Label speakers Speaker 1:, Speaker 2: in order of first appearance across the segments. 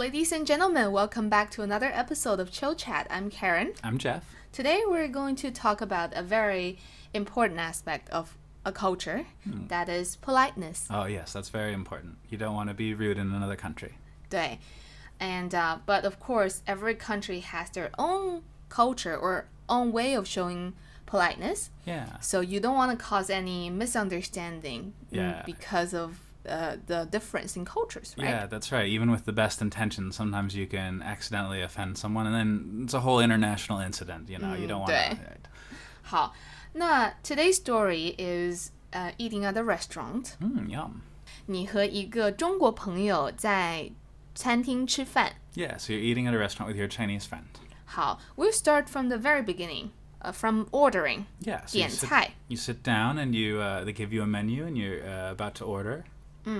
Speaker 1: Ladies and gentlemen, welcome back to another episode of ChillChat. I'm Karen.
Speaker 2: I'm Jeff.
Speaker 1: Today we're going to talk about a very important aspect of a culture, that is politeness.
Speaker 2: Oh, yes, that's very important. You don't want to be rude in another country.
Speaker 1: 对 And but of course, every country has their own culture or own way of showing politeness.
Speaker 2: Yeah.
Speaker 1: So you don't want to cause any misunderstanding
Speaker 2: Yeah.
Speaker 1: because of the difference in cultures, right?
Speaker 2: Yeah, that's right. Even with the best intentions, sometimes you can accidentally offend someone, and then it's a whole international incident, you know. You don't want
Speaker 1: 对
Speaker 2: to...
Speaker 1: 好，那 today's story is eating at a restaurant.
Speaker 2: Yum.
Speaker 1: 你和一个中国朋友在餐厅吃饭。
Speaker 2: Yeah, so you're eating at a restaurant with your Chinese friend.
Speaker 1: 好 we'll start from the very beginning, from ordering.
Speaker 2: Yeah, so
Speaker 1: 点菜。
Speaker 2: you sit down and they give you a menu and you're about to order.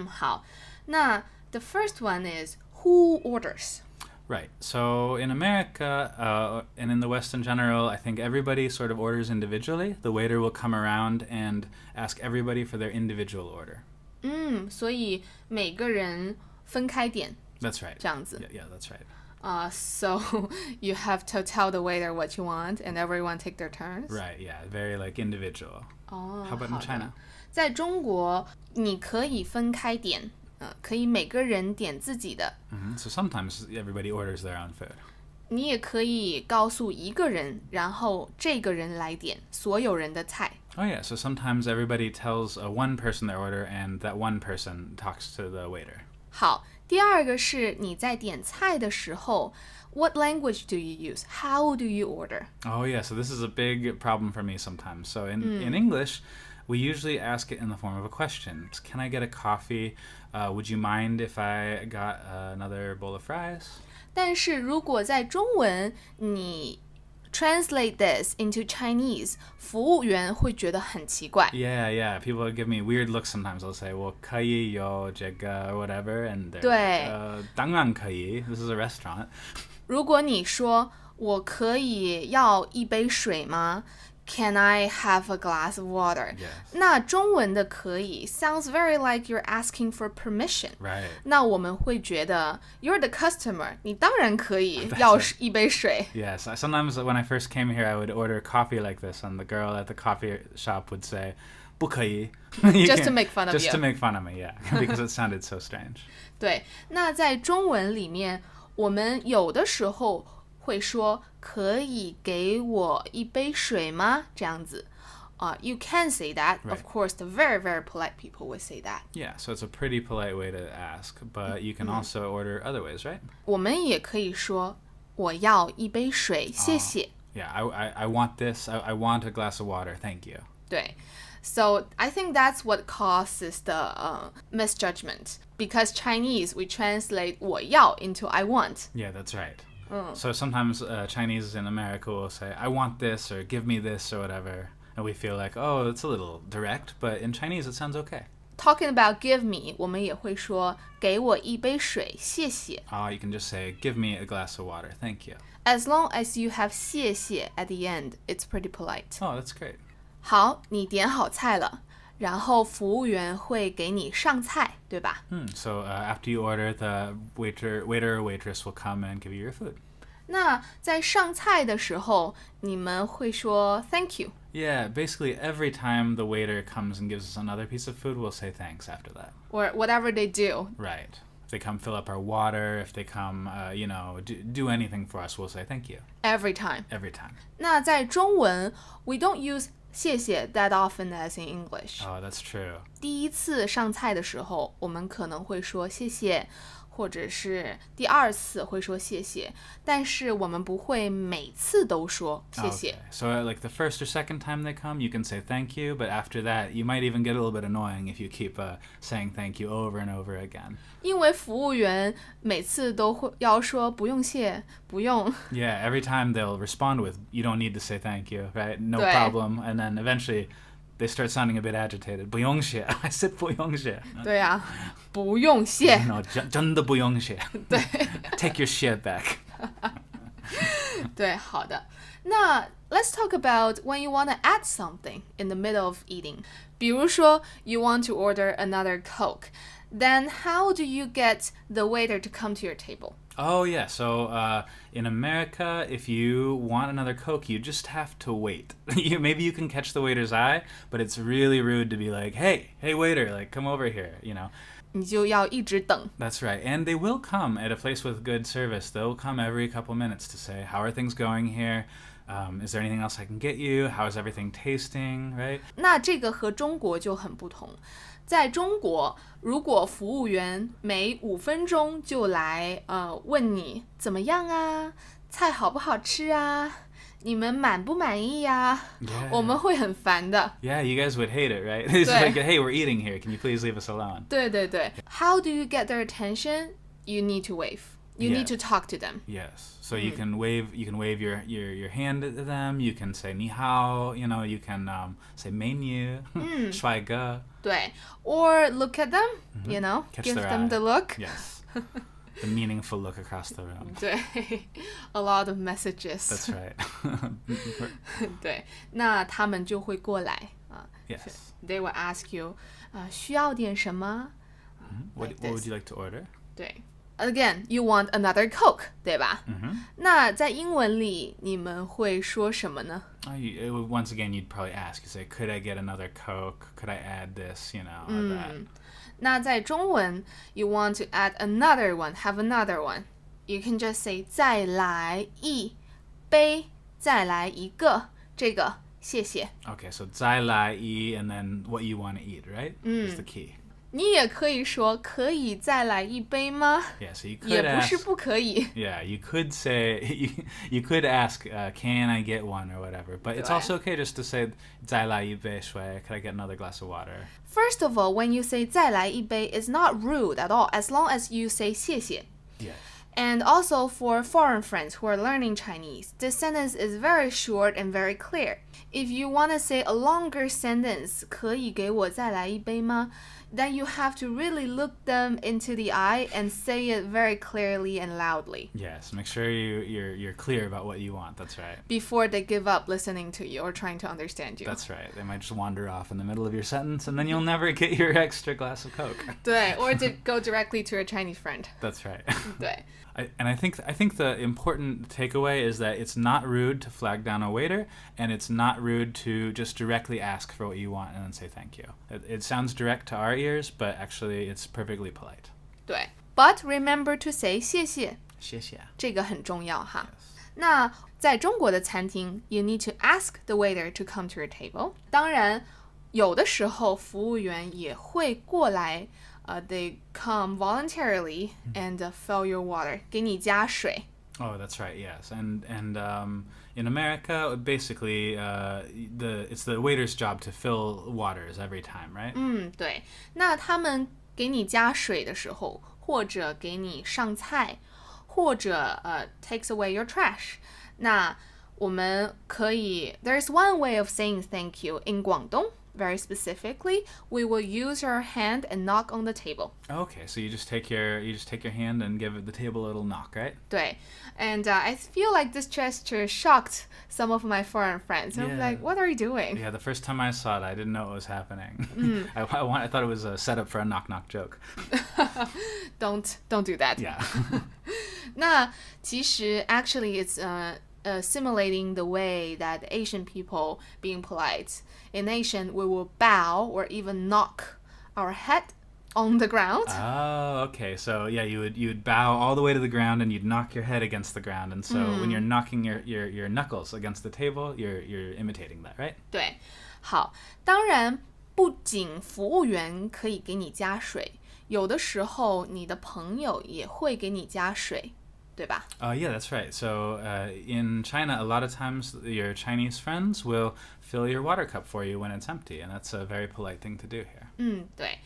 Speaker 1: 好，那 the first one is who orders?
Speaker 2: Right. So in America and in the West in general, I think everybody sort of orders individually. The waiter will come around and ask everybody for their individual order.
Speaker 1: 所以每个人分开点。
Speaker 2: That's right.
Speaker 1: 这样子。
Speaker 2: Yeah, that's right.
Speaker 1: So you have to tell the waiter what you want and everyone take their turns?
Speaker 2: Right, yeah. Very like individual. How about in
Speaker 1: 好的。
Speaker 2: China?
Speaker 1: 在中国你可以分开点，可以每个人点自己的。
Speaker 2: So sometimes everybody orders their own food.
Speaker 1: 你也可以告诉一个人，然后这个人来点所有人的菜。
Speaker 2: Oh yeah, so sometimes everybody tells one person their order and that one person talks to the waiter.
Speaker 1: 好，第二个是你在点菜的时候 ，What language do you use? How do you order?
Speaker 2: Oh yeah, so this is a big problem for me sometimes. So in English, we usually ask it in the form of a question. Can I get a coffee? Would you mind if I got another bowl of fries?
Speaker 1: 但是如果在中文你 translate this into Chinese, 服务员会觉得很奇怪。
Speaker 2: Yeah. People give me weird looks sometimes. They'll say, "我可以有这个 or whatever," and they're
Speaker 1: 对。
Speaker 2: like, 当然可以. This is a restaurant.
Speaker 1: 如果你说我可以要一杯水吗？ Can I have a glass of water?
Speaker 2: Yes.
Speaker 1: 那中文的可以 sounds very like you're asking for permission.
Speaker 2: Right.
Speaker 1: 那我们会觉得 you're the customer, 你当然可以要一杯水。
Speaker 2: Yes. Sometimes when I first came here, I would order coffee like this, and the girl at the coffee shop would say, 不可以.
Speaker 1: Just to make fun of you.
Speaker 2: Just to make fun of me, yeah, because it sounded so strange.
Speaker 1: 对，那在中文里面，我们有的时候会说可以给我一杯水吗？这样子。You can say that.
Speaker 2: Right.
Speaker 1: Of course, the very, very polite people would say that.
Speaker 2: Yeah, so it's a pretty polite way to ask, but you can also order other ways, right?
Speaker 1: 我们也可以说我要一杯水，谢谢。
Speaker 2: Yeah, I want this. I want a glass of water. Thank you.
Speaker 1: 对。So I think that's what causes the misjudgment. Because Chinese, we translate 我要 into I want.
Speaker 2: Yeah, that's right. So sometimes Chinese in America will say, I want this, or give me this, or whatever. And we feel like, oh, it's a little direct, but in Chinese it sounds okay.
Speaker 1: Talking about give me, 我们也会说给我一杯水，谢谢。
Speaker 2: You can just say, give me a glass of water. Thank you.
Speaker 1: As long as you have 谢谢 at the end, it's pretty polite.
Speaker 2: Oh, that's great.
Speaker 1: 好，你点好菜了，然后服务员会给你上菜，对吧？
Speaker 2: So after you order, the waiter or waitress will come and give you your food.
Speaker 1: 那在上菜的时候，你们会说 thank you.
Speaker 2: Yeah, basically every time the waiter comes and gives us another piece of food, we'll say thanks after that.
Speaker 1: Or whatever they do.
Speaker 2: Right. If they come fill up our water, if they come, do anything for us, we'll say thank you.
Speaker 1: Every time.
Speaker 2: Every time.
Speaker 1: 那在中文 we don't use 谢谢 that often as in English.
Speaker 2: Oh, that's true.
Speaker 1: 第一次上菜的时候，我们可能会说谢谢，或者是第二次会说谢谢，但是我们不会每次都说谢谢。
Speaker 2: Okay. So like the first or second time they come, you can say thank you, but after that, you might even get a little bit annoying if you keep saying thank you over and over again.
Speaker 1: 因为服务员每次都会要说不用谢，不用。
Speaker 2: Yeah, every time they'll respond with, you don't need to say thank you, right? No
Speaker 1: 对。
Speaker 2: problem. And then eventually they start sounding a bit agitated. 不用谢. I said 不用谢.
Speaker 1: 对啊，不用谢。
Speaker 2: No, 真的不用谢.
Speaker 1: 对。
Speaker 2: Take your shit back.
Speaker 1: 对，好的。那 let's talk about when you want to add something in the middle of eating. 比如说 you want to order another Coke. Then how do you get the waiter to come to your table?
Speaker 2: Oh, yeah. So in America, if you want another Coke, you just have to wait. Maybe you can catch the waiter's eye, but it's really rude to be like, hey, waiter, like, come over here, you know.
Speaker 1: 你就要一直等。
Speaker 2: That's right. And they will come at a place with good service. They'll come every couple minutes to say, how are things going here? Is there anything else I can get you? How is everything tasting, right?
Speaker 1: 那这个和中国就很不同。在中国，如果服务员每5分钟就来问你怎么样啊，菜好不好吃啊，你们满不满意啊，
Speaker 2: Yeah.
Speaker 1: 我们会很烦的。
Speaker 2: Yeah, you guys would hate it, right? It's like, hey, we're eating here. Can you please leave us alone?
Speaker 1: 对对对。How do you get their attention? You need to wave. You
Speaker 2: Yeah.
Speaker 1: need to talk to them.
Speaker 2: Yes. So you can wave your hand at them. You can say 你好, you know, you can say 美女, 帅哥.
Speaker 1: 对 Or look at them, you know,
Speaker 2: Catch
Speaker 1: give
Speaker 2: their
Speaker 1: them
Speaker 2: eye.
Speaker 1: the look.
Speaker 2: Yes. The meaningful look across the room.
Speaker 1: 对 A lot of messages.
Speaker 2: That's right.
Speaker 1: 对，那他们就会过来啊。
Speaker 2: Yes.
Speaker 1: They will ask you, 需要点什么？
Speaker 2: What would you like to order?
Speaker 1: 对 Again, you want another Coke, 对吧？那在英文里你们会说什么呢？
Speaker 2: Once again, you'd probably ask, you say, could I get another Coke? Could I add this, you know, or that?
Speaker 1: 那在中文 you want to add another one, have another one. You can just say 再来一杯，再来一个，这个谢谢。
Speaker 2: Okay, so 再来一 and then what you want to eat, right? Is the key.
Speaker 1: 你也可以说可以再来一杯吗？
Speaker 2: Yeah, so you
Speaker 1: 也
Speaker 2: could
Speaker 1: 不是
Speaker 2: ask.
Speaker 1: 不可以。
Speaker 2: Yeah, you could say, you could ask, can I get one or whatever. But it's also okay just to say, 再来一杯水, could I get another glass of water?
Speaker 1: First of all, when you say 再来一杯, it's not rude at all, as long as you say 谢谢.
Speaker 2: Yes.
Speaker 1: And also for foreign friends who are learning Chinese, this sentence is very short and very clear. If you want to say a longer sentence, 可以给我再来一杯吗? Then you have to really look them into the eye and say it very clearly and loudly.
Speaker 2: Yes, make sure you're clear about what you want. That's right.
Speaker 1: Before they give up listening to you or trying to understand you.
Speaker 2: That's right. They might just wander off in the middle of your sentence, and then you'll never get your extra glass of Coke.
Speaker 1: 对 or to go directly to a Chinese friend.
Speaker 2: That's right.
Speaker 1: 对
Speaker 2: I think the important takeaway is that it's not rude to flag down a waiter, and it's not rude to just directly ask for what you want and then say thank you. It sounds direct to our ears, but actually it's perfectly polite.
Speaker 1: 对 But remember to say 谢谢，
Speaker 2: 谢谢。
Speaker 1: 这个很重要哈。那在中国的餐厅 you need to ask the waiter to come to your table. 当然有的时候服务员也会过来they come voluntarily and fill your water, 给你加水。
Speaker 2: Oh, that's right. Yes, and in America, basically, it's the waiter's job to fill waters every time, right?
Speaker 1: 对，那他们给你加水的时候，或者给你上菜，或者takes away your trash， 那我们可以 there's one way of saying thank you in 广东。Very specifically, we will use your hand and knock on the table.
Speaker 2: Okay, so you just take your hand and give the table a little knock, right?
Speaker 1: 对 And I feel like this gesture shocked some of my foreign friends. I'm
Speaker 2: Yeah.
Speaker 1: like, what are you doing?
Speaker 2: Yeah, the first time I saw it, I didn't know what was happening. I thought it was a setup for a knock-knock joke.
Speaker 1: Don't do that.
Speaker 2: Yeah.
Speaker 1: 那其实 actually it's simulating the way that Asian people being polite. In Asian, we will bow or even knock our head on the ground.
Speaker 2: Oh, okay. So yeah, you would bow all the way to the ground and you'd knock your head against the ground. And so when you're knocking your knuckles against the table, you're imitating that, right?
Speaker 1: 对，好，当然不仅服务员可以给你加水，有的时候你的朋友也会给你加水，对吧？
Speaker 2: Yeah, that's right. So in China, a lot of times your Chinese friends will fill your water cup for you when it's empty, and that's a very polite thing to do here.
Speaker 1: 对。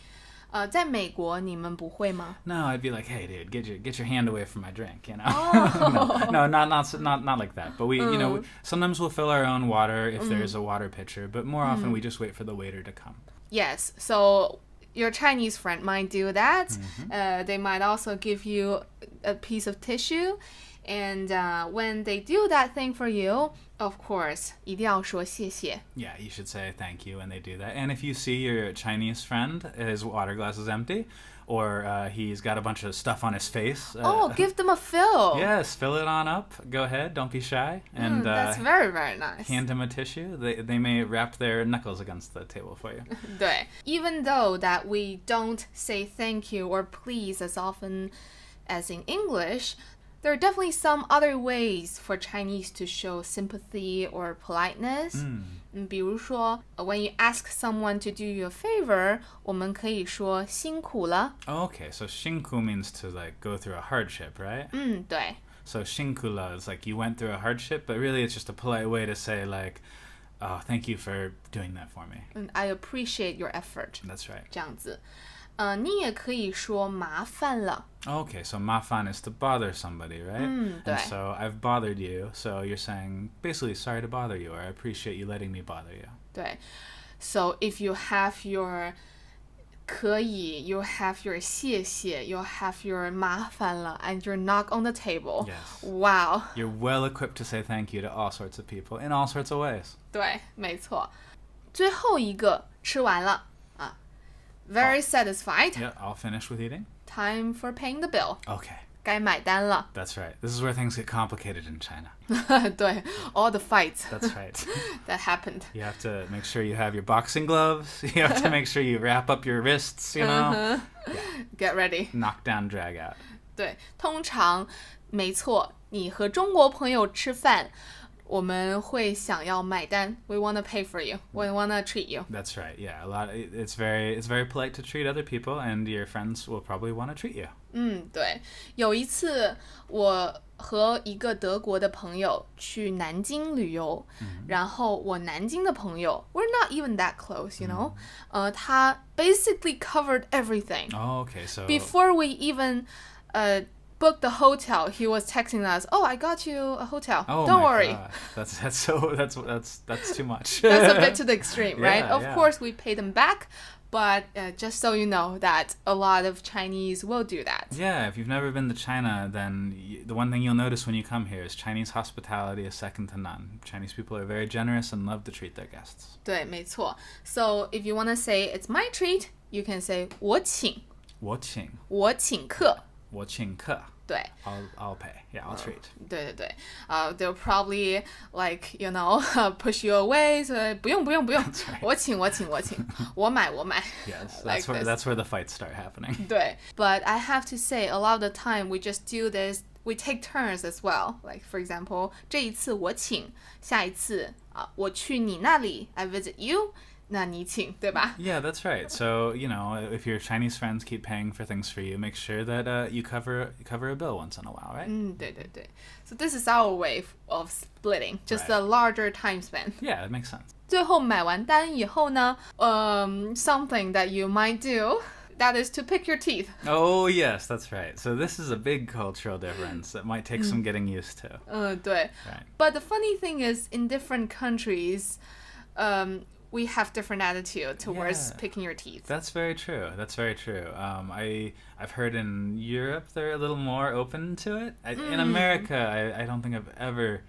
Speaker 1: 在美国你们不会吗？
Speaker 2: No, I'd be like, hey, dude, get your hand away from my drink, you know? No, not like that. But we, you know, sometimes we'll fill our own water if there's a water pitcher, but more often we just wait for the waiter to come.
Speaker 1: Yes, so your Chinese friend might do that. They might also give you a piece of tissue. And when they do that thing for you, of course, 一定要说谢谢。
Speaker 2: Yeah, you should say thank you when they do that. And if you see your Chinese friend, his water glass is empty, or he's got a bunch of stuff on his face.
Speaker 1: Give them a fill.
Speaker 2: Yes, fill it on up. Go ahead, don't be shy. And
Speaker 1: that's very, very nice.
Speaker 2: Hand him a tissue. They may wrap their knuckles against the table for you.
Speaker 1: 对 Even though that we don't say thank you or please as often as in English, there are definitely some other ways for Chinese to show sympathy or politeness. 比如说 when you ask someone to do you a favor, 我们可以说辛苦了。
Speaker 2: Okay, so 辛苦 means to like go through a hardship, right?
Speaker 1: 对
Speaker 2: So 辛苦了 is like you went through a hardship, but really it's just a polite way to say like, oh, thank you for doing that for me.
Speaker 1: I appreciate your effort.
Speaker 2: That's right.
Speaker 1: 这样子。你也可以说麻烦了。
Speaker 2: Okay, so 麻烦 is to bother somebody, right?
Speaker 1: 对
Speaker 2: And so I've bothered you, so you're saying basically sorry to bother you, or I appreciate you letting me bother you.
Speaker 1: 对 So if you have your 可以 you have your 谢谢 you have your 麻烦了 and your knock on the table.
Speaker 2: Yes.
Speaker 1: Wow.
Speaker 2: You're well equipped to say thank you to all sorts of people in all sorts of ways.
Speaker 1: 对，没错。最后一个吃完了啊 Very satisfied.
Speaker 2: Yeah, all finished with eating?
Speaker 1: Time for paying the bill.
Speaker 2: Okay.
Speaker 1: 该买单了。
Speaker 2: That's right. This is where things get complicated in China.
Speaker 1: 对 All the fights
Speaker 2: That's right.
Speaker 1: that happened.
Speaker 2: You have to make sure you have your boxing gloves. You have to make sure you wrap up your wrists, you know?
Speaker 1: Get ready.
Speaker 2: Knock down, drag out.
Speaker 1: 对，通常没错，你和中国朋友吃饭，我们会想要买单。We wanna pay for you. We wanna treat you.
Speaker 2: That's right. Yeah, it's very polite to treat other people, and your friends will probably want to treat you.
Speaker 1: 对，有一次我和一个德国的朋友去南京旅游，然后我南京的朋友 we're not even that close, you know. 他 basically covered everything.
Speaker 2: Oh, okay. So
Speaker 1: Before we even booked the hotel, he was texting us, "Oh, I got you a hotel.
Speaker 2: oh
Speaker 1: Don't
Speaker 2: my
Speaker 1: worry."
Speaker 2: God. That's too much.
Speaker 1: That's a bit to the extreme, right?
Speaker 2: Yeah,
Speaker 1: Of
Speaker 2: yeah.
Speaker 1: course, we pay them back, but just so you know that a lot of Chinese will do that.
Speaker 2: Yeah, if you've never been to China, then the one thing you'll notice when you come here is Chinese hospitality is second to none. Chinese people are very generous and love to treat their guests.
Speaker 1: 对，没错。So if you want to say it's my treat, you can say 我请，
Speaker 2: 我请
Speaker 1: 我请客。
Speaker 2: 我请客
Speaker 1: 对
Speaker 2: I'll pay. Yeah, I'll treat.
Speaker 1: 对对对，they'll probably like you know push you away. So 不用，我请，我买。
Speaker 2: Yes,
Speaker 1: Like
Speaker 2: that's where the fights start happening.
Speaker 1: 对 But I have to say, a lot of the time we just do this. We take turns as well. Like for example, 这一次我请，下一次我去你那里 I visit you. 那你请，对吧？
Speaker 2: Yeah, that's right. So, you know, if your Chinese friends keep paying for things for you, make sure that you cover a bill once in a while, right?
Speaker 1: 对对对 So this is our way of splitting, just a larger time span.
Speaker 2: Yeah, it makes sense.
Speaker 1: 最后买完单以后呢，something that you might do, that is to pick your teeth.
Speaker 2: Oh, yes, that's right. So this is a big cultural difference that might take some getting used to.
Speaker 1: 对
Speaker 2: Right.
Speaker 1: But the funny thing is, in different countries, we have different attitude towards
Speaker 2: Yeah.
Speaker 1: picking your teeth.
Speaker 2: That's very true. I've heard in Europe they're a little more open to it. In America, I don't think I've ever.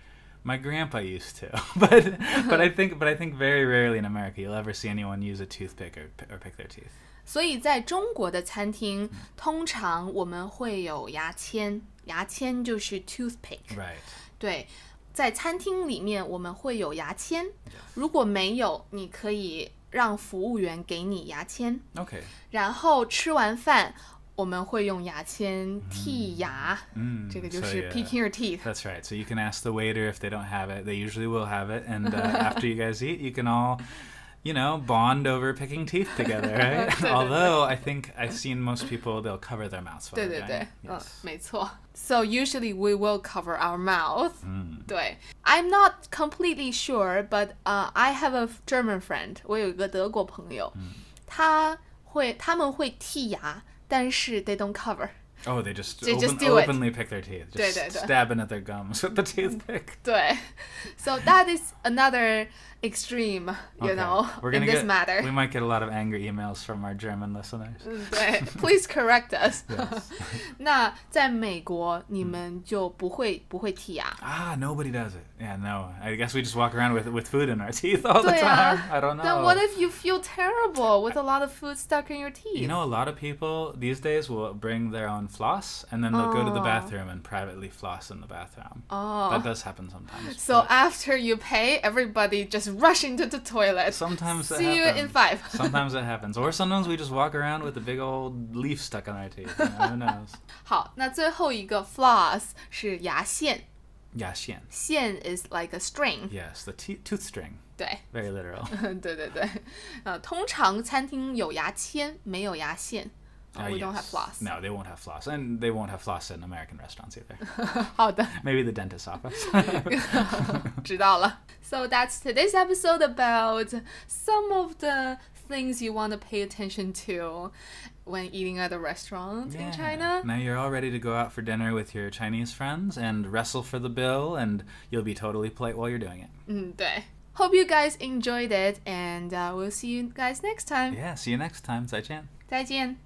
Speaker 2: My grandpa used to, but I think very rarely in America you'll ever see anyone use a toothpick or pick their teeth.
Speaker 1: 所以在中国的餐厅，通常我们会有牙签，牙签就是 toothpick。
Speaker 2: Right.
Speaker 1: 对，在餐厅里面我们会有牙签，如果没有，你可以让服务员给你牙签。
Speaker 2: Okay.
Speaker 1: 然后吃完饭，我们会用牙签剔牙，这个就
Speaker 2: So
Speaker 1: 是
Speaker 2: yeah.
Speaker 1: picking your teeth。
Speaker 2: That's right. So you can ask the waiter if they don't have it. They usually will have it. And after you guys eat, you can all, you know, bond over picking teeth together, right?
Speaker 1: 对
Speaker 2: Although I think I've seen most people, they'll cover their mouths.
Speaker 1: 对对对，
Speaker 2: Yes.
Speaker 1: 没错。So usually we will cover our mouth. 对 I'm not completely sure, but I have a German friend. 我有一个德国朋友，他们会剔牙，但是 they don't cover.
Speaker 2: Oh, they just
Speaker 1: do it.
Speaker 2: openly pick their teeth. Just
Speaker 1: 对对对
Speaker 2: stabbing at their gums with the toothpick.
Speaker 1: 对 So that is another extreme, you
Speaker 2: Okay.
Speaker 1: know,
Speaker 2: We're
Speaker 1: in
Speaker 2: gonna
Speaker 1: this
Speaker 2: get,
Speaker 1: matter.
Speaker 2: We might get a lot of angry emails from our German listeners.
Speaker 1: 对 ，Please correct us.
Speaker 2: Yes.
Speaker 1: 那在美国，你们就不会剔牙。
Speaker 2: Nobody does it. Yeah, no. I guess we just walk around with food in our teeth all the
Speaker 1: 对
Speaker 2: time.
Speaker 1: 啊
Speaker 2: I don't know.
Speaker 1: Then what if you feel terrible with a lot of food stuck in your teeth?
Speaker 2: You know, a lot of people these days will bring their own floss and then they'll go to the
Speaker 1: Oh.
Speaker 2: bathroom and privately floss in the bathroom.
Speaker 1: Oh.
Speaker 2: That does happen sometimes.
Speaker 1: So
Speaker 2: but
Speaker 1: after you pay, everybody just rush into the toilet.
Speaker 2: sometimes that
Speaker 1: See you
Speaker 2: happens.
Speaker 1: in 5.
Speaker 2: Sometimes it happens. Or sometimes we just walk around with a big old leaf stuck on our teeth. You know, who knows?
Speaker 1: 好，那最后一个 floss 是牙线，
Speaker 2: Yashian.
Speaker 1: 线 is like a string.
Speaker 2: Yes, the tooth string.
Speaker 1: 对，
Speaker 2: Very literal.
Speaker 1: 对对对，通常餐厅有牙签，没有牙线。We don't have
Speaker 2: Yes.
Speaker 1: floss.
Speaker 2: No, they won't have floss. And they won't have floss in American restaurants either.
Speaker 1: 好的，
Speaker 2: Maybe the dentist's office.
Speaker 1: 知道了。So that's today's episode about some of the things you want to pay attention to when eating at a restaurant in China.
Speaker 2: Now you're all ready to go out for dinner with your Chinese friends and wrestle for the bill, and you'll be totally polite while you're doing it.
Speaker 1: 对。Hope you guys enjoyed it, and we'll see you guys next time.
Speaker 2: Yeah, see you next time. 再见.
Speaker 1: 再见。